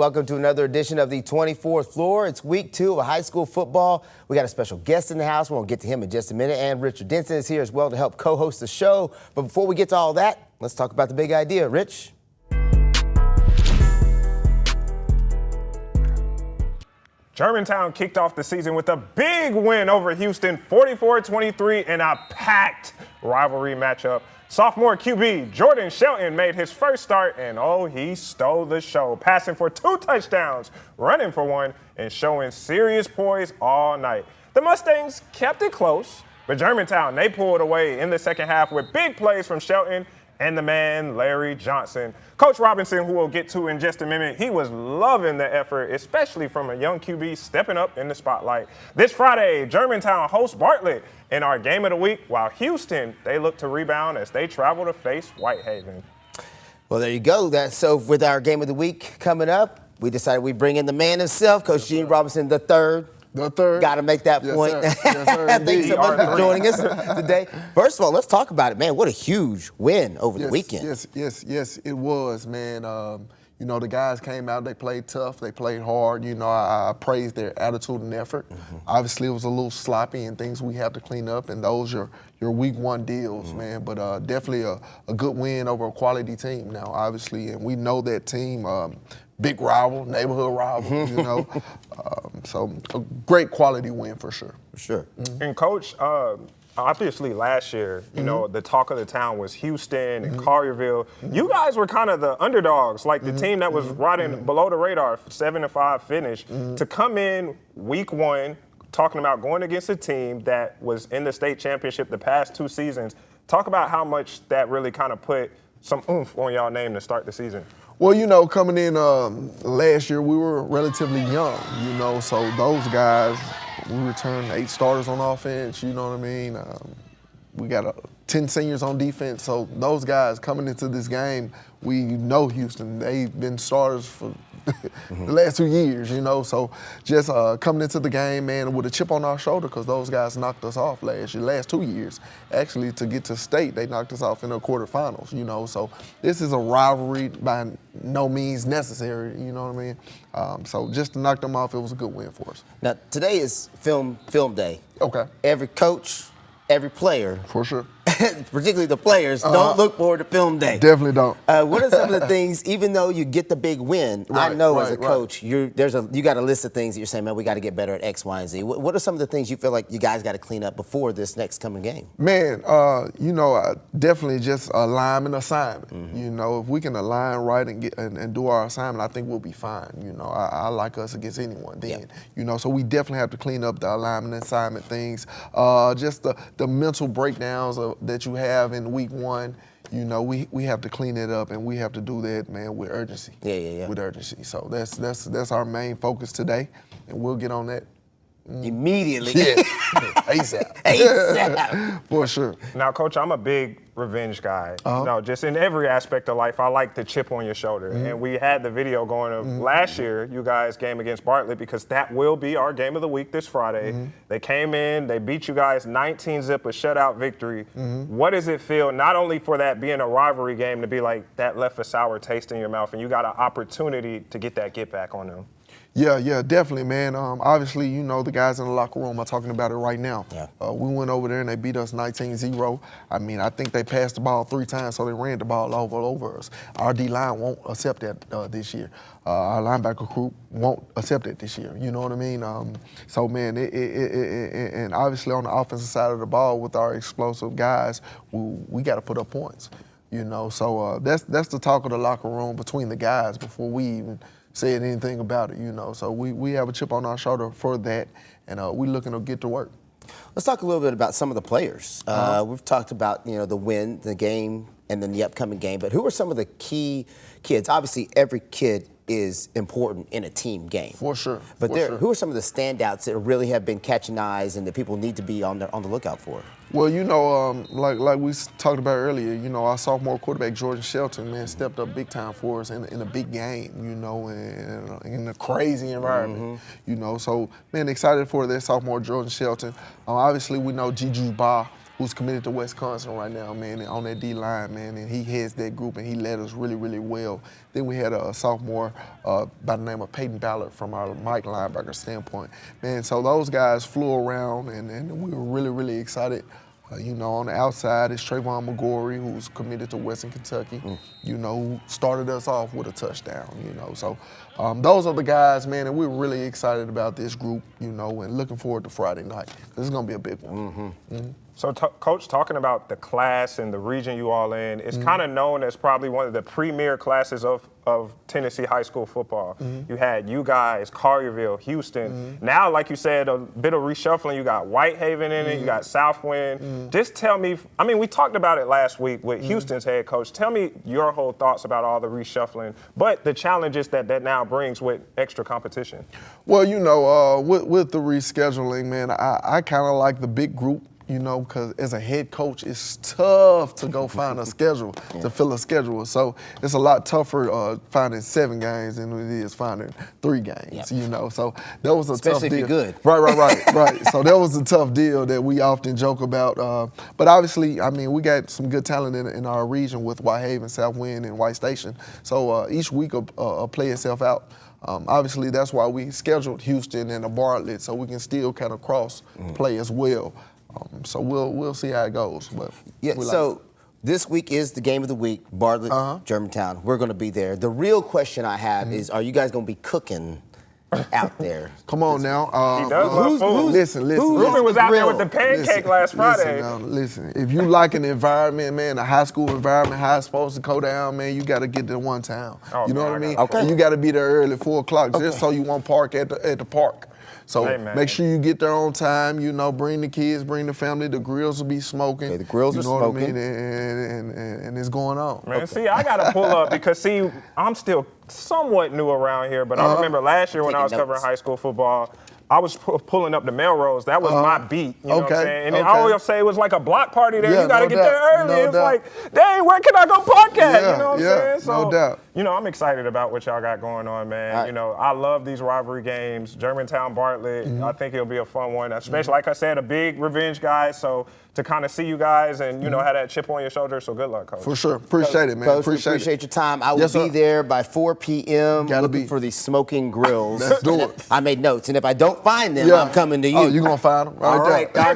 Welcome to another edition of the 24th Floor. It's week 2 of high school football. We got a special guest in the house. We'll get to him in just a minute. And Richard Denson is here as well to help co-host the show. But before we get to all that, let's talk about the big idea. Rich? Germantown kicked off the season with a big win over Houston, 44-23, in a packed rivalry matchup. Sophomore QB Jordan Shelton made his first start, and he stole the show, passing for 2 touchdowns, running for 1, and showing serious poise all night. The Mustangs kept it close, but Germantown, they pulled away in the second half with big plays from Shelton and the man, Larry Johnson. Coach Robinson, who we'll get to in just a minute, he was loving the effort, especially from a young QB stepping up in the spotlight. This Friday, Germantown hosts Bartlett in our game of the week, while Houston, they look to rebound as they travel to face Whitehaven. Well, there you go. So with our game of the week coming up, we decided we'd bring in the man himself, Coach Gene Robinson III. The third. Got to make that point. Yes, sir, Thanks so much for joining us today. First of all, let's talk about it, man. What a huge win over the weekend. Yes, it was, man. The guys came out, they played tough, they played hard. I praised their attitude and effort. Mm-hmm. Obviously, it was a little sloppy and things we have to clean up, and those are your week 1 deals, mm-hmm. man. But definitely a good win over a quality team now, obviously, and we know that team. Big rival, neighborhood rival, so a great quality win for sure. For sure. Mm-hmm. And Coach, obviously last year, the talk of the town was Houston and Collierville. Mm-hmm. You guys were kind of the underdogs, like the team that was riding below the radar, 7-5 finish, to come in week 1, talking about going against a team that was in the state championship the past 2 seasons. Talk about how much that really kind of put some oomph on y'all name to start the season. Well, coming in last year, we were relatively young, so those guys, we returned 8 starters on offense, you know what I mean? We got 10 seniors on defense, so those guys coming into this game, we know Houston. They've been starters for the last 2 years, so just coming into the game, man, with a chip on our shoulder because those guys knocked us off last 2 years. Actually, to get to state, they knocked us off in the quarterfinals, so this is a rivalry by no means necessary, you know what I mean? So just to knock them off, it was a good win for us. Now, today is film day. Okay. Every coach, every player. For sure. Particularly the players, don't look forward to film day. Definitely don't. What are some of the things, even though you get the big win, I know as a coach, you got a list of things that you're saying, man, we got to get better at X, Y, and Z. What are some of the things you feel like you guys got to clean up before this next coming game? Man, definitely just alignment assignment. Mm-hmm. If we can align right and do our assignment, I think we'll be fine. I like us against anyone then. Yeah. So we definitely have to clean up the alignment assignment things. Just the mental breakdowns that you have in week 1, we have to clean it up, and we have to do that, man, with urgency. Yeah. With urgency. So that's our main focus today, and we'll get on that. Immediately. Yeah. ASAP. For sure. Now, Coach, I'm a big revenge guy. Just in every aspect of life, I like the chip on your shoulder. Mm-hmm. And we had the video going of last year, you guys' game against Bartlett, because that will be our game of the week this Friday. Mm-hmm. They came in, they beat you guys 19-zip, a shutout victory. Mm-hmm. What does it feel, not only for that being a rivalry game, to be like that left a sour taste in your mouth, and you got an opportunity to get that get back on them? Yeah, definitely, man. Obviously, the guys in the locker room are talking about it right now. Yeah. We went over there and they beat us 19-0. I mean, I think they passed the ball 3 times, so they ran the ball over us. Our D-line won't accept that this year. Our linebacker group won't accept it this year. You know what I mean? So, man, and obviously on the offensive side of the ball with our explosive guys, we got to put up points. So that's the talk of the locker room between the guys before we even said anything about it, So we have a chip on our shoulder for that, and we're looking to get to work. Let's talk a little bit about some of the players. We've talked about, the win, the game, and then the upcoming game, but who are some of the key kids? Obviously, every kid is important in a team game. For sure. But who are some of the standouts that really have been catching eyes and that people need to be on the lookout for? Well, like we talked about earlier, our sophomore quarterback, Jordan Shelton, man, stepped up big time for us in a big game, in a crazy environment, So, man, excited for that sophomore Jordan Shelton. Obviously, we know Juju Ba, who's committed to Wisconsin right now, man, and on that D-line, man, and he heads that group, and he led us really, really well. Then we had a sophomore by the name of Peyton Ballard from our Mike linebacker standpoint. Man, so those guys flew around, and we were really, really excited. On the outside is Trayvon McGorry, who's committed to Western Kentucky, who started us off with a touchdown, So those are the guys, man, and we're really excited about this group, and looking forward to Friday night. This is going to be a big one. So, Coach, talking about the class and the region you all in, it's kind of known as probably one of the premier classes of Tennessee high school football. You had you guys, Collierville, Houston. Now, like you said, a bit of reshuffling. You got Whitehaven in it. You got Southwind. Just tell me, we talked about it last week with Houston's head coach. Tell me your whole thoughts about all the reshuffling, but the challenges that now brings with extra competition. Well, with the rescheduling, man, I kind of like the big group. Because as a head coach, it's tough to go find a schedule, to fill a schedule. So it's a lot tougher finding 7 games than it is finding 3 games, So that was a tough deal. Especially if you're good. Right. So that was a tough deal that we often joke about. But obviously, we got some good talent in our region with Whitehaven, Southwind, and White Station. So each week will play itself out. Obviously, that's why we scheduled Houston and a Bartlett, so we can still kind of cross play as well. So we'll see how it goes. But this week is the game of the week, Bartlett, Germantown. We're going to be there. The real question I have is, are you guys going to be cooking out there? Come on now. He does love food. Listen. Ruben was out there with the pancake last Friday. Listen, if you like an environment, man, a high school environment, how it's supposed to go down, man, you got to get to one town. You know what I mean? Okay. And you got to be there early, 4 o'clock, just so you won't park at the park. So make sure you get there on time, bring the kids, bring the family. The grills will be smoking. Okay, the grills are smoking. What I mean? And it's going on. Man, see, I got to pull up because, I'm still somewhat new around here, but I remember last year when I was covering high school football, I was pulling up the Melrose. That was my beat. You know what I'm saying? And I always say it was like a block party there. You got to get there early. It's like, dang, where can I go park at? You know what I'm saying? So, no doubt. I'm excited about what y'all got going on, man. I love these rivalry games. Germantown, Bartlett, I think it'll be a fun one. Especially, like I said, a big revenge guy. So to kind of see you guys and, have that chip on your shoulder. So good luck, Coach. For sure. Appreciate it, man. Coach, appreciate your time. I will be there by 4 p.m. looking for these smoking grills. Let's do it. I made notes, and if I don't find them, I'm coming to you. Oh, you're going to find them? All right. There.